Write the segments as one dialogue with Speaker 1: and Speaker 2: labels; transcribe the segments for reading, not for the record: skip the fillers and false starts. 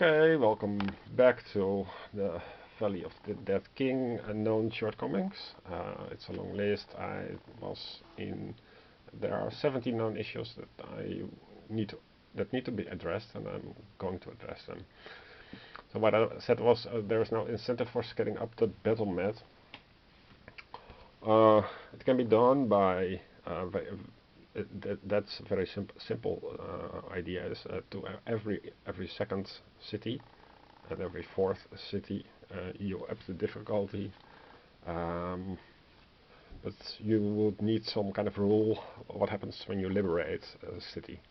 Speaker 1: Okay, welcome back to the Valley of the Dead King, unknown shortcomings. It's a long list. There are 17 known issues that need to be addressed, and I'm going to address them. So what I said was there is no incentive for scaling up the battle mat. It can be done by that's a very simple idea is to every second city and every fourth city you up the difficulty, but you would need some kind of rule what happens when you liberate a city.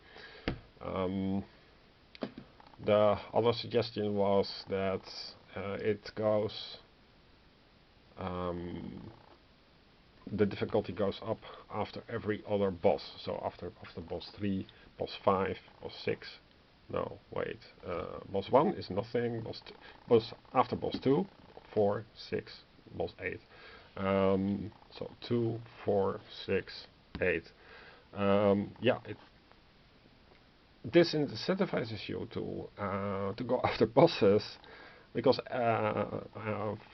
Speaker 1: The other suggestion was that it goes the difficulty goes up after every other boss. So after boss 3, boss 5, boss 6. No, wait. Boss 1 is nothing. After boss 2, 4, 6, boss 8. So 2, 4, 6, 8. Yeah, this incentivizes you to go after bosses, because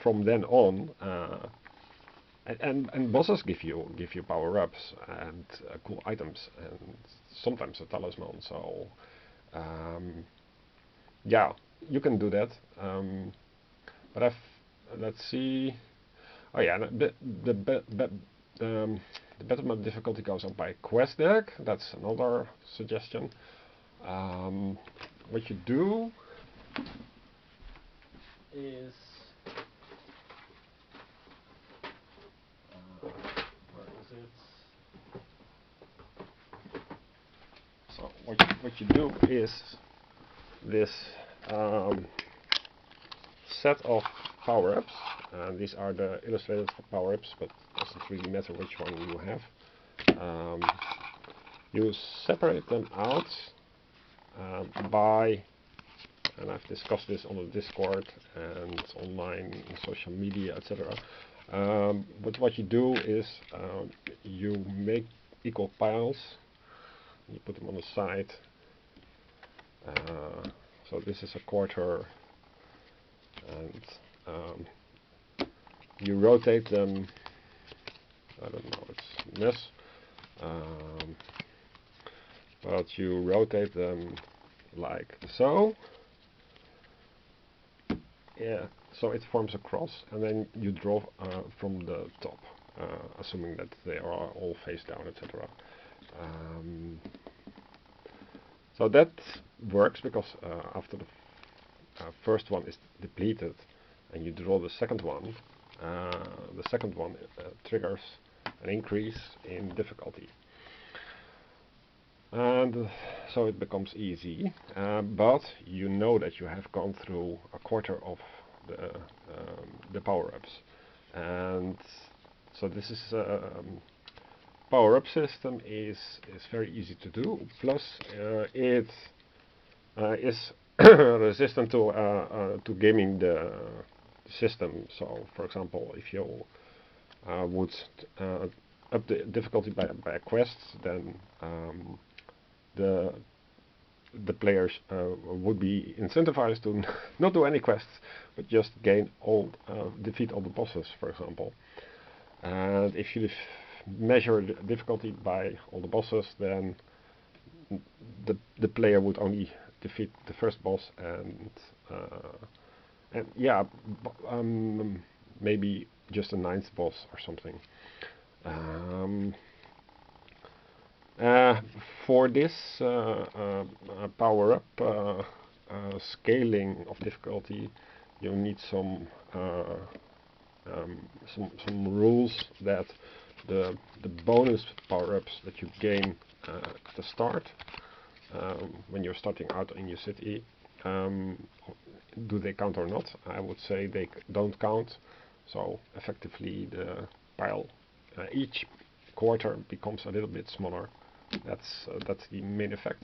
Speaker 1: from then on. And bosses give you power-ups and cool items and sometimes a talisman. So yeah, you can do that. But let's see. Oh yeah, the battle map difficulty goes up by quest deck. That's another suggestion. What you do is so what you do is this set of power-ups, and these are the illustrated power-ups, but it doesn't really matter which one you have. You separate them out by, and I've discussed this on the Discord and online in social media, etc. But what you do is you make equal piles. You put them on the side. So this is a quarter, and you rotate them. I don't know, it's a mess. But you rotate them like so. Yeah, so it forms a cross, and then you draw from the top, assuming that they are all face down, etc. So that works because after the first one is depleted and you draw the second one triggers an increase in difficulty. And so it becomes easy, but you know that you have gone through a quarter of the power-ups, and so this is power-up system is very easy to do. Plus, it is resistant to gaming the system. So, for example, if you would up the difficulty by a quest, then the players would be incentivized to not do any quests, but just defeat all the bosses, for example. And if you measure the difficulty by all the bosses, then the player would only defeat the first boss and yeah, maybe just a 9th boss or something. For this power-up scaling of difficulty, you need some rules that the bonus power-ups that you gain at the start, when you're starting out in your city, do they count or not? I would say they don't count. So effectively, the pile each quarter becomes a little bit smaller. That's the main effect.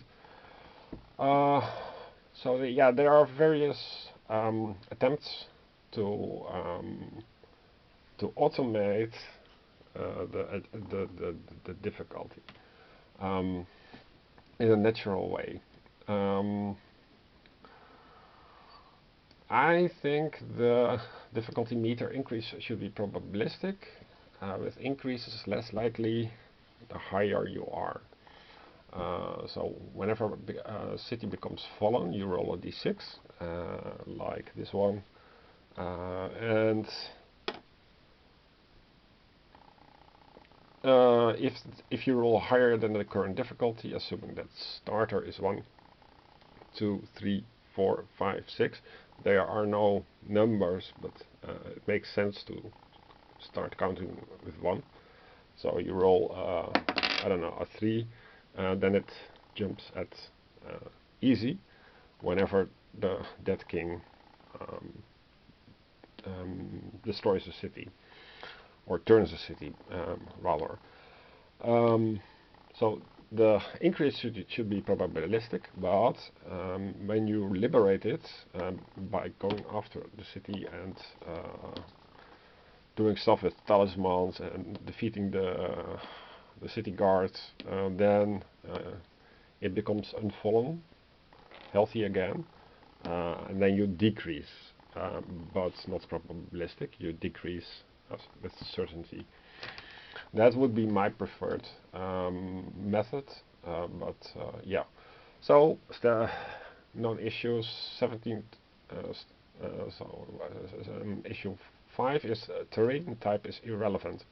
Speaker 1: So yeah, there are various attempts to automate the difficulty in a natural way. I think the difficulty meter increase should be probabilistic. With increases less likely, the higher you are. So whenever a city becomes fallen, you roll a d6, like this one, and if you roll higher than the current difficulty, assuming that starter is 1, 2, 3, 4, 5, 6, there are no numbers, but it makes sense to start counting with 1. So you roll, I don't know, a 3, then it jumps at easy whenever the dead king destroys a city, or turns a city, rather. So the increase should be probabilistic, but when you liberate it by going after the city and doing stuff with talismans and defeating the city guards, then it becomes unfallen, healthy again, and then you decrease, but not probabilistic. You decrease with certainty. That would be my preferred method, but yeah. So the known issues 17. Issue 5 is terrain type is irrelevant.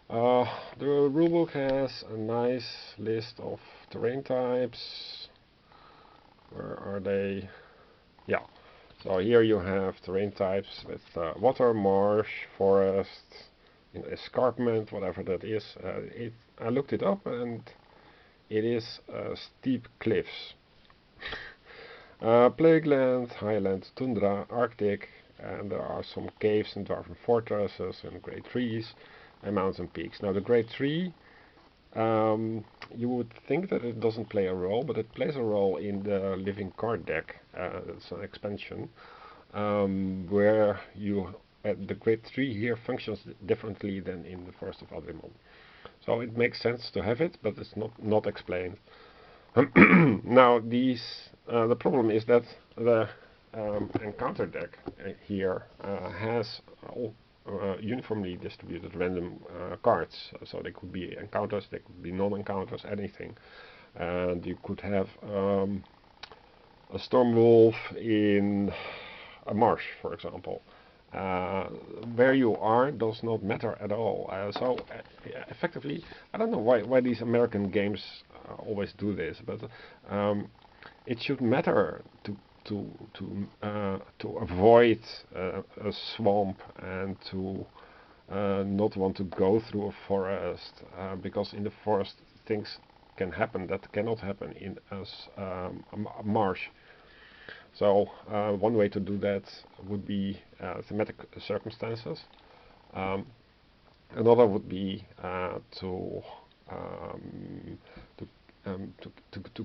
Speaker 1: The rulebook has a nice list of terrain types. Where are they? Yeah. So here you have terrain types with water, marsh, forest, escarpment, whatever that is. I looked it up and it is steep cliffs. Plagueland, highland, tundra, arctic, and there are some caves and dwarven fortresses and great trees and mountain peaks. Now the great tree, you would think that it doesn't play a role, but it plays a role in the living card deck. It's an expansion where the great tree here functions differently than in the Forest of Adrimon. So it makes sense to have it, but it's not explained. Now the problem is that the encounter deck here has all uniformly distributed random cards. So they could be encounters, they could be non-encounters, anything. And you could have a storm wolf in a marsh, for example. Where you are does not matter at all. So effectively, I don't know why these American games always do this, but it should matter to avoid a swamp and to not want to go through a forest, because in the forest things can happen that cannot happen in a marsh. So one way to do that would be thematic circumstances. Another would be to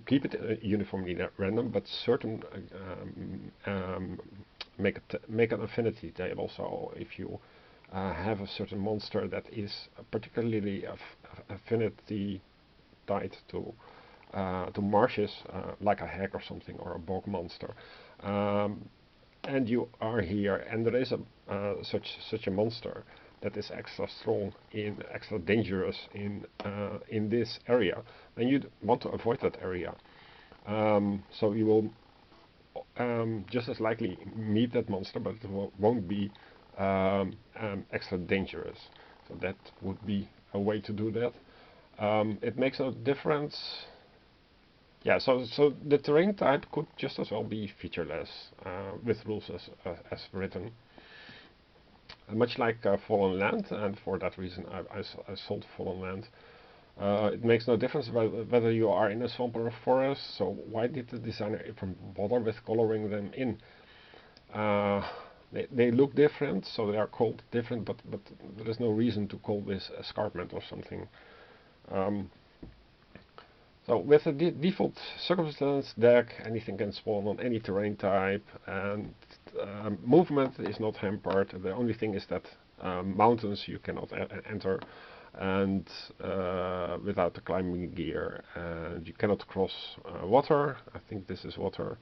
Speaker 1: keep it uniformly random, but certain make an affinity table. So if you have a certain monster that is particularly affinity tied to marshes, like a hag or something, or a bog monster, and you are here, and there is such a monster that is extra strong, extra dangerous in this area, then you want to avoid that area. So you will just as likely meet that monster, but it won't be extra dangerous. So that would be a way to do that. It makes no difference. Yeah, so the terrain type could just as well be featureless with rules as written. Much like Fallen Land, and for that reason I sold Fallen Land. It makes no difference whether you are in a swamp or a forest, so why did the designer even bother with coloring them in? They look different, so they are called different, but there is no reason to call this escarpment or something. So with the default circumstance deck, anything can spawn on any terrain type, and movement is not hampered. The only thing is that mountains you cannot enter, and without the climbing gear, and you cannot cross water. I think this is water.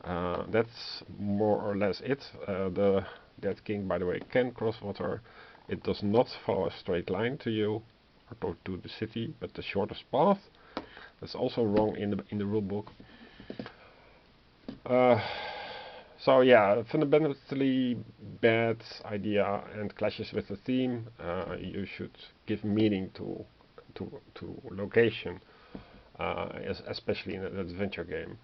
Speaker 1: That's more or less it. The Dead King, by the way, can cross water. It does not follow a straight line to you or to the city, but the shortest path. That's also wrong in the rulebook. So yeah, fundamentally bad idea and clashes with the theme. You should give meaning to location, especially in an adventure game.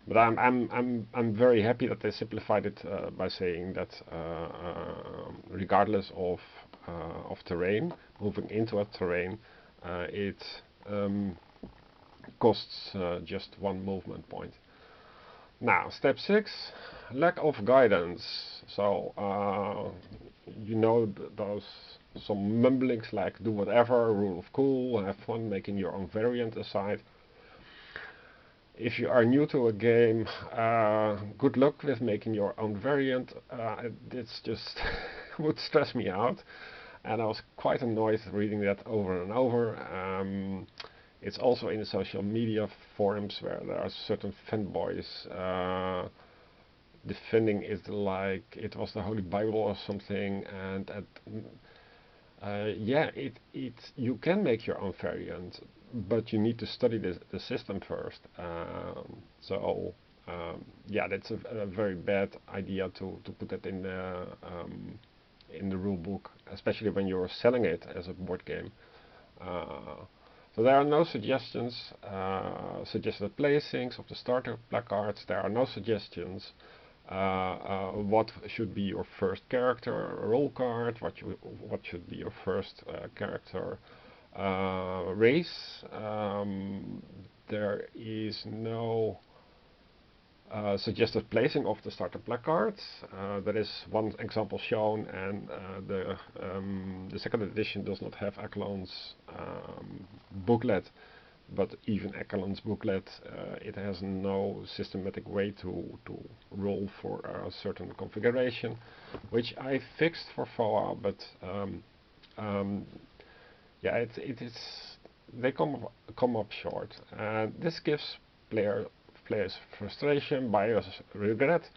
Speaker 1: But I'm very happy that they simplified it by saying that regardless of terrain, moving into a terrain, it costs just one movement point. Now, step 6, lack of guidance. So you know those some mumblings like do whatever, rule of cool, have fun making your own variant aside. If you are new to a game, good luck with making your own variant. It's just would stress me out, and I was quite annoyed reading that over and over. It's also in the social media forums where there are certain fanboys defending it like it was the Holy Bible or something, and yeah, you can make your own variant, but you need to study the system first. Yeah, that's a very bad idea to put that in the rule book, especially when you're selling it as a board game. So there are no suggestions, suggested placings of the starter placards. There are no suggestions what should be your first character role card, what should be your first character race. There is no suggested placing of the starter placards. There is one example shown, and the second edition does not have Accalon's booklet. But even Accalon's booklet, it has no systematic way to roll for a certain configuration, which I fixed for FOA, but yeah, it is they come up short, and this gives players frustration, buyers regret,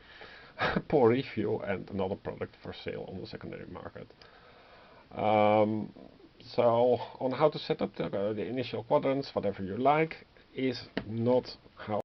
Speaker 1: poor review, and another product for sale on the secondary market. So on how to set up the initial quadrants, whatever you like, is not how